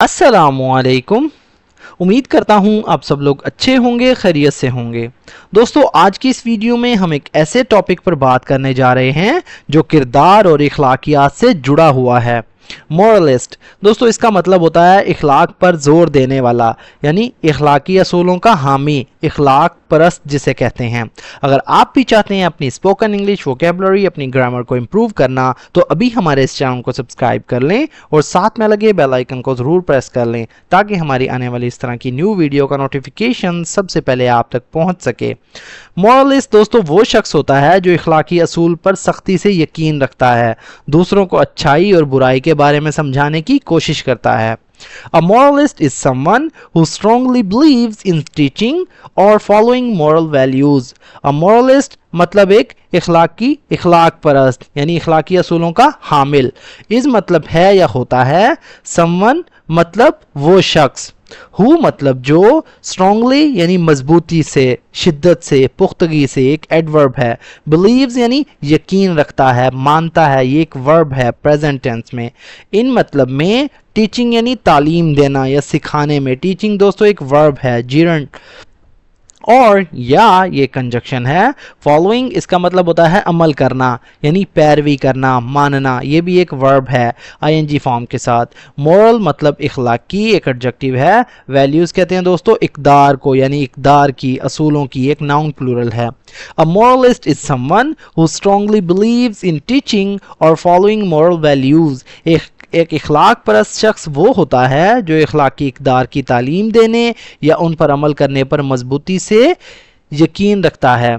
अस्सलामुअलैकुम। उम्मीद करता हूँ आप सब लोग अच्छे होंगे, खैरियत से होंगे। दोस्तों, आज की इस वीडियो में हम एक ऐसे टॉपिक पर बात करने जा रहे हैं जो किरदार और इखलाकियात से जुड़ा हुआ है। मॉरलिस्ट दोस्तों, इसका मतलब होता है इखलाक पर जोर देने वाला, यानी इखलाकी असूलों का हामी, इखलाक परस्त जिसे कहते हैं। अगर आप भी चाहते हैं अपनी स्पोकन इंग्लिश वोकेबलरी, अपनी ग्रामर को इम्प्रूव करना, तो अभी हमारे इस चैनल को सब्सक्राइब कर लें और साथ में लगे बेल आइकन को ज़रूर प्रेस कर लें ताकि हमारी आने वाली इस तरह की न्यू वीडियो का नोटिफिकेशन सबसे पहले आप तक पहुंच सके। मॉरलिस्ट दोस्तों वो शख्स होता है जो इखलाकी असूल पर सख्ती से यकीन रखता है, दूसरों को अच्छाई और बुराई के बारे में समझाने की कोशिश करता है। A moralist is someone who strongly believes in teaching or following moral values. A moralist मतलब एक इखलाक परस्त यानी इखलाकी असूलों का हामिल। इस मतलब है या होता है, someone मतलब वो शख्स, हु मतलब जो, स्ट्रांगली यानी मजबूती से, शिद्दत से, पुख्तगी से, एक एडवर्ब है। बिलीव्स यानी यकीन रखता है, मानता है, ये एक वर्ब है प्रेजेंट टेंस में। इन मतलब में टीचिंग यानी तालीम देना या सिखाने में, टीचिंग दोस्तों एक वर्ब है, जीरंट, और या ये कंजक्शन है। फॉलोइंग इसका मतलब होता है अमल करना यानी पैरवी करना, मानना, ये भी एक वर्ब है आईएनजी फॉर्म के साथ। मोरल मतलब इखलाकी, एक एडजेक्टिव है। वैल्यूज कहते हैं दोस्तों इकदार को, यानी इकदार की, असूलों की, एक नाउन प्लूरल है। A moralist is someone who strongly believes in teaching और फॉलोइंग मोरल वैल्यूज। एक इखलाक परस्त शख्स वो होता है जो इखलाकी इकदार की तालीम देने या उन पर अमल करने पर मजबूती से यकीन रखता है।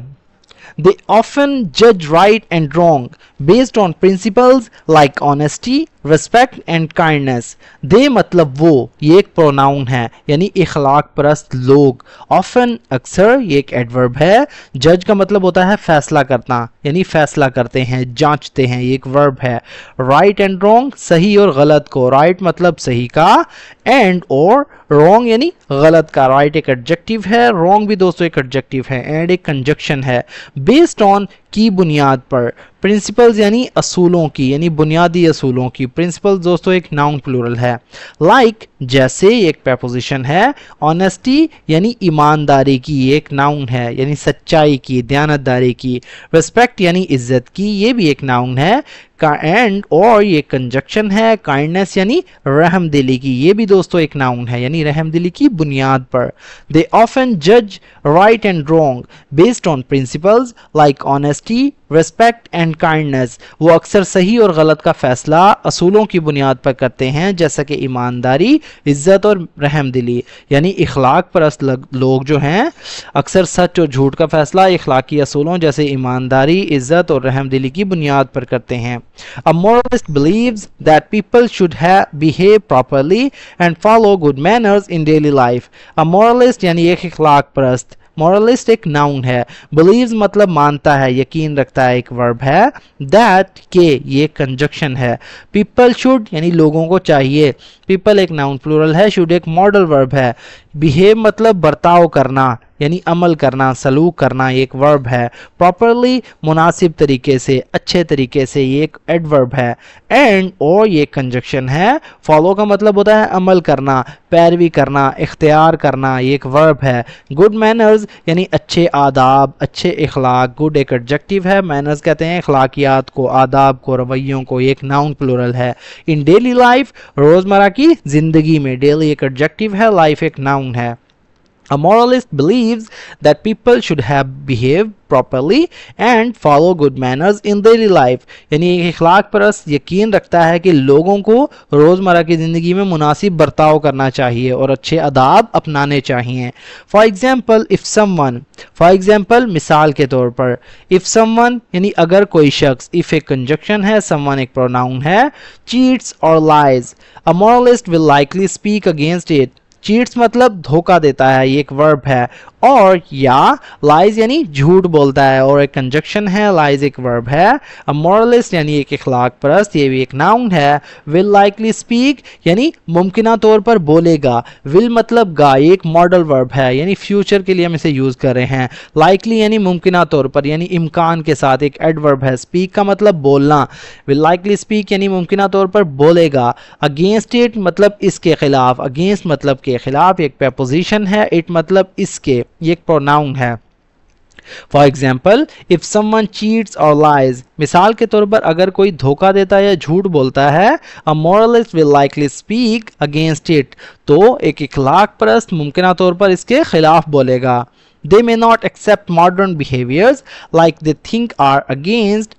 They often judge right and wrong based on principles like honesty, respect and kindness. They मतलब वो, ये एक प्रोनाउन है यानी इखलाक परस्त लोग। Often अक्सर, ये एक एडवर्ब है। जज का मतलब होता है फैसला करना यानी फैसला करते हैं, जांचते हैं, ये एक वर्ब है। राइट एंड रॉन्ग सही और गलत को, राइट मतलब सही का, एंड और रॉन्ग यानी गलत का। राइट एक एडजेक्टिव है, रॉन्ग भी दोस्तों एक एडजेक्टिव है, एंड एक कंजक्शन है। बेस्ड ऑन की बुनियाद पर, प्रिंसिपल्स यानी असूलों की, यानी बुनियादी असूलों की। प्रिंसिपल्स दोस्तों एक नाउन प्लूरल है। लाइक जैसे एक प्रपोजिशन है। ऑनेस्टी यानी ईमानदारी की, एक नाउन है यानी सच्चाई की, दयानतदारी की। रिस्पेक्ट यानी इज्जत की, ये भी एक नाउन है। एंड और ये कंजक्शन है। काइंडनेस यानी रहमदिली की, ये भी दोस्तों एक नाउन है यानी रहमदिली की बुनियाद पर। दे ऑफन जज right and wrong based on principles like honesty, respect and kindness. वो अक्सर सही और गलत का फैसला असूलों की बुनियाद पर करते हैं, जैसा कि ईमानदारी, इज्जत और रहमदिली। यानी इखलाक परस्त लोग जो हैं अक्सर सच और झूठ का फैसला इखलाकी असूलों जैसे ईमानदारी, इज्जत और रहमदिली की बुनियाद पर करते हैं। A moralist believes that people should behave properly and follow good manners in daily life. A moralist यानी एक इखलाक परस्त, मॉरलिस्ट एक नाउन है। बिलीव्स मतलब मानता है, यकीन रखता है, एक वर्ब है। दैट के ये कंजक्शन है। पीपल शुड यानी लोगों को चाहिए, पीपल एक नाउन प्लूरल है, शुड एक मॉडल वर्ब है। बिहेव मतलब बर्ताव करना यानी अमल करना, सलूक करना, एक वर्ब है। प्रॉपरली मुनासिब तरीके से, अच्छे तरीके से, ये एक एडवर्ब है। एंड और ये कंजक्शन है। फॉलो का मतलब होता है अमल करना, पैरवी करना, इख्तियार करना, ये एक वर्ब है। गुड मैनर्स यानी अच्छे आदाब, अच्छे इखलाक। गुड एक एडजेक्टिव है, मैनर्स कहते हैं इखलाकियात को, आदाब को, रवैयों को, ये एक नाउन प्लूरल है। इन डेली लाइफ रोज़मर्रा की जिंदगी में, डेली एक एडजेक्टिव है, लाइफ एक नाउन है। A moralist believes that people should have behaved properly and follow good manners in daily life. यानी एक इखलाक परस्त यकीन रखता है कि लोगों को रोज़मर्रा की ज़िंदगी में मुनासिब बर्ताव करना चाहिए और अच्छे आदाब अपनाने चाहिए। For example if someone, for example मिसाल के तौर पर, इफ़ समवन यानी अगर कोई शख्स, इफ़ एक कंजक्शन है, समवन एक प्रोनाउन है, चीट्स और lies, a moralist will likely speak against it. Cheats मतलब धोखा देता है, ये एक वर्ब है, और या लाइज यानी झूठ बोलता है, और एक कंजक्शन है, लाइज एक वर्ब है। अ मॉरलिस्ट यानी एक इखलाक परस्त, ये भी एक नाउन है। विल लाइकली स्पीक यानी मुमकिना तौर पर बोलेगा, विल मतलब गा, ये एक मॉडल वर्ब है यानी फ्यूचर के लिए हम इसे यूज कर रहे हैं। लाइकली यानी मुमकिना तौर पर यानी इम्कान के साथ, एक एडवर्ब है। स्पीक का मतलब बोलना, विल लाइकली स्पीक यानी मुमकिना तौर पर बोलेगा। अगेंस्ट इट मतलब इसके खिलाफ, अगेंस्ट मतलब के खिलाफ, एक preposition है। इट मतलब इसके, ये एक प्रोनाउन है। For example if someone cheats और लाइज, मिसाल के तौर पर अगर कोई धोखा देता है या झूठ बोलता है, a moralist will likely speak against it, तो एक इखलाक परस्त मुमकिना तौर पर इसके खिलाफ बोलेगा। They may not accept modern behaviours like they think are against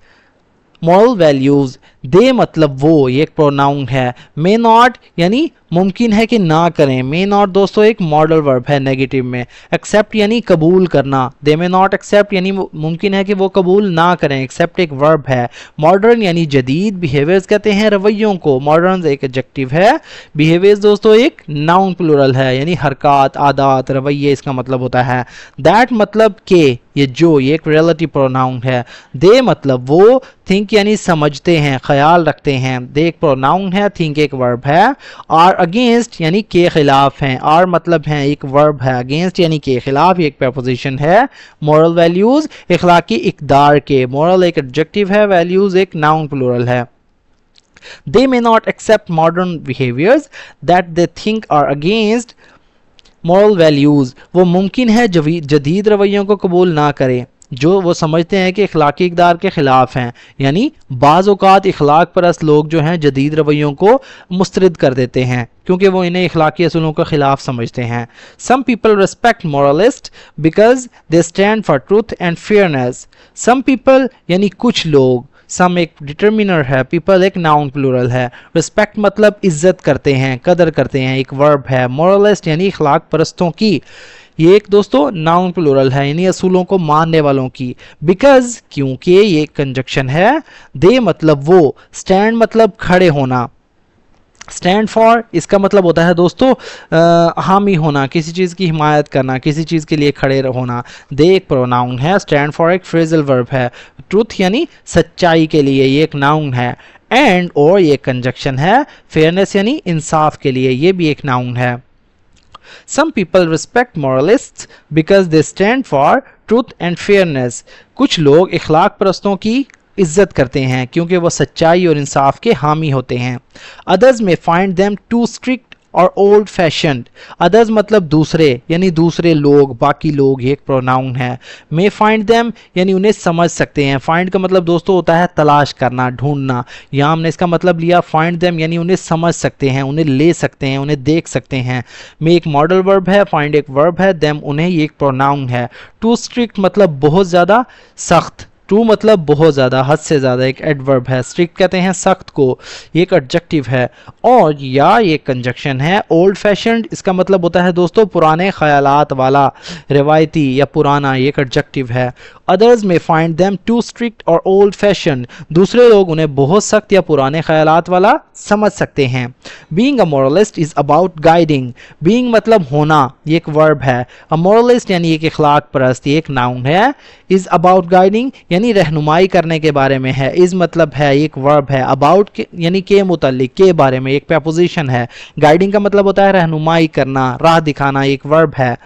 moral values. They मतलब वो, ये एक प्रोनाउन है। मे नॉट यानी मुमकिन है कि ना करें, मे नॉट दोस्तों एक मॉडल वर्ब है नेगेटिव में। एक्सेप्ट यानी कबूल करना, दे मे नॉट एक्सेप्ट यानी मुमकिन है कि वो कबूल ना करें, एक्सेप्ट एक वर्ब है। मॉडर्न यानी जदीद, बिहेवियर्स कहते हैं रवैयों को, मॉडर्न एक एडजेक्टिव है। बिहेवियर्स दोस्तों एक नाउन प्लूरल है यानी हरकत, आदात, रवैये इसका मतलब होता है। दैट मतलब के, ये जो, ये एक रिलेटिव प्रोनाउन है। दे मतलब वो, थिंक यानी समझते हैं, ख्याल रखते हैं, दे एक प्रोनाउन है, थिंक एक वर्ब है। आर अगेंस्ट यानी के खिलाफ हैं, आर मतलब है एक वर्ब है, अगेंस्ट यानी के खिलाफ, ये एक preposition है। मॉरल वैल्यूज इखलाकी इकदार के, मॉरल एक एडजेक्टिव है, वैल्यूज एक नाउन प्लूरल है। They may not accept modern behaviors that they think are against moral values, वो मुमकिन है जदीद रवैयों को कबूल ना करें जो वो समझते हैं कि इखलाकी इक़दार के ख़िलाफ़ हैं। यानी बाज़ औक़ात इखलाक परस्त लोग जो हैं जदीद रवैयों को मुस्तरद कर देते हैं क्योंकि वो इन्हें इखलाकी असूलों के ख़िलाफ़ समझते हैं। Some people respect moralist because they stand for truth and fairness. Some people यानी कुछ लोग, सम एक डिटर्मिनर है, पीपल एक नाउन प्लूरल है। रिस्पेक्ट मतलब इज्जत करते हैं, कदर करते हैं, एक वर्ब है। मॉरलिस्ट यानी इखलाक परस्तों की, ये एक दोस्तों नाउन प्लूरल है यानी असूलों को मानने वालों की। बिकॉज क्योंकि ये एक कंजक्शन है। दे मतलब वो, स्टैंड मतलब खड़े होना, स्टैंड फॉर इसका मतलब होता है दोस्तों हामी होना, किसी चीज़ की हिमायत करना, किसी चीज़ के लिए खड़े होना। दे एक प्रोनाउन है, स्टैंड फॉर एक फ्रेजल वर्ब है। ट्रूथ यानी सच्चाई के लिए, ये एक नाउन है। एंड और ये कंजक्शन है। फेयरनेस यानी इंसाफ के लिए, ये भी एक नाउन है। Some people respect moralists because they stand for truth and fairness. कुछ लोग इखलाक परस्तों की इज्जत करते हैं क्योंकि वो सच्चाई और इंसाफ के हामी होते हैं। Others may find them too strict और ओल्ड फैशन्ड। अदर्स मतलब दूसरे यानी दूसरे लोग, बाकी लोग, ये एक प्रोनाउन है। मे फाइंड देम यानी उन्हें समझ सकते हैं। फाइंड का मतलब दोस्तों होता है तलाश करना, ढूंढना। यहाँ हमने इसका मतलब लिया फाइंड देम यानी उन्हें समझ सकते हैं, उन्हें ले सकते हैं, उन्हें देख सकते हैं। मे एक मॉडल वर्ब है, फाइंड एक वर्ब है, देम उन्हें ये एक प्रोनाउन है। टू स्ट्रिक्ट मतलब बहुत ज़्यादा सख्त, टू मतलब बहुत ज़्यादा, हद से ज़्यादा, एक एडवर्ब है। स्ट्रिक्ट कहते हैं सख्त को, ये एक एडजेक्टिव है। और या ये कंजक्शन है। ओल्ड फैशन्ड इसका मतलब होता है दोस्तों पुराने ख्यालात वाला, रिवायती या पुराना, ये एक एडजेक्टिव है। अदर्स में फाइंड देम टू स्ट्रिक्ट और ओल्ड फैशन, दूसरे लोग उन्हें बहुत सख्त या पुराने ख्यालात वाला समझ सकते हैं। Being a moralist is about guiding. Being मतलब होना, ये एक वर्ब है। अ मॉरलिस्ट यानी एक इखलाक परस्त, ये एक नाउन है। इज़ अबाउट गाइडिंग यानी रहनुमाई करने के बारे में है। इज़ मतलब है, एक वर्ब है। अबाउट यानी के मुताल्लिक, के बारे में, एक preposition है। गाइडिंग का मतलब होता है रहनुमाई करना, राह दिखाना, एक वर्ब है।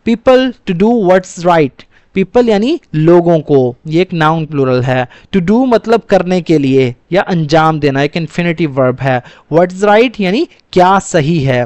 People to do what's right, people यानी लोगों को, ये एक नाउन प्लूरल है। टू डू मतलब करने के लिए या अंजाम देना, एक इन्फिनिटिव वर्ब है। व्हाट्स राइट यानी क्या सही है।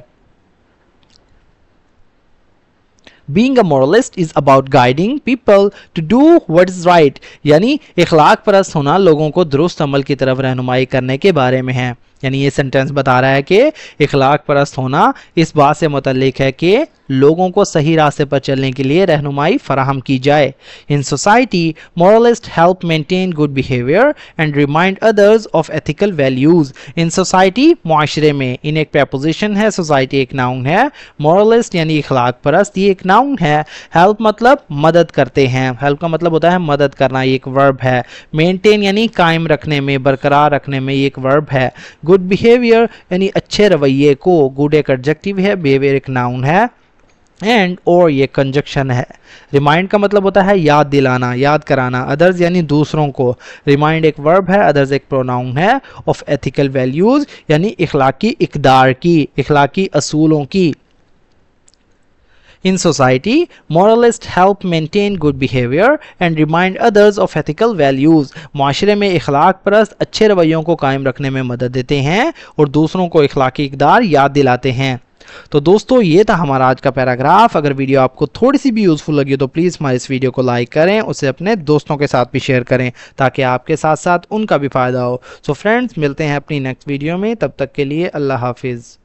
Being a moralist is about guiding people to do what is right, यानी इखलाक परस्त होना लोगों को दुरुस्त अमल की तरफ रहनुमाई करने के बारे में है। यानी ये सेंटेंस बता रहा है कि इखलाक परस्त होना इस बात से मुतल्लिक है कि लोगों को सही रास्ते पर चलने के लिए रहनुमाई फराहम की जाए। In society moralist help maintain good behaviour and remind others of ethical values. In society मुआशरे में, इन एक preposition है, सोसाइटी एक नाउन है। मॉरलिस्ट यानी इखलाक परस्त, ये एक नाउन है। हेल्प मतलब मदद करते हैं, हेल्प का मतलब होता है मदद करना, ये एक वर्ब है। मेंटेन यानी कायम रखने में, बरकरार रखने में, ये एक वर्ब है। गुड बिहेवियर यानी अच्छे रवैये को, गुड एक एडजेक्टिव है, बिहेवियर एक नाउन है। एंड और ये कंजक्शन है। रिमाइंड का मतलब होता है याद दिलाना, याद कराना। अदर्स यानी दूसरों को। रिमाइंड एक वर्ब है, अदर्स एक प्रोनाउन है। ऑफ एथिकल वैल्यूज यानी इखलाकी इकदार की, इखलाकी असूलों की। In society, moralists help maintain good behavior and remind others of ethical values. माशरे में इखलाक परस्त अच्छे रवैयों को कायम रखने में मदद देते हैं और दूसरों को इखलाकी इकदार याद दिलाते हैं। तो दोस्तों ये था हमारा आज का पैराग्राफ। अगर वीडियो आपको थोड़ी सी भी यूज़फुल लगी तो प्लीज़ हमारे इस वीडियो को लाइक करें, उसे अपने दोस्तों के साथ भी शेयर करें ताकि आपके साथ साथ उनका भी फ़ायदा हो। सो फ्रेंड्स, मिलते हैं अपनी नेक्स्ट वीडियो में, तब तक के लिए अल्लाह हाफिज़।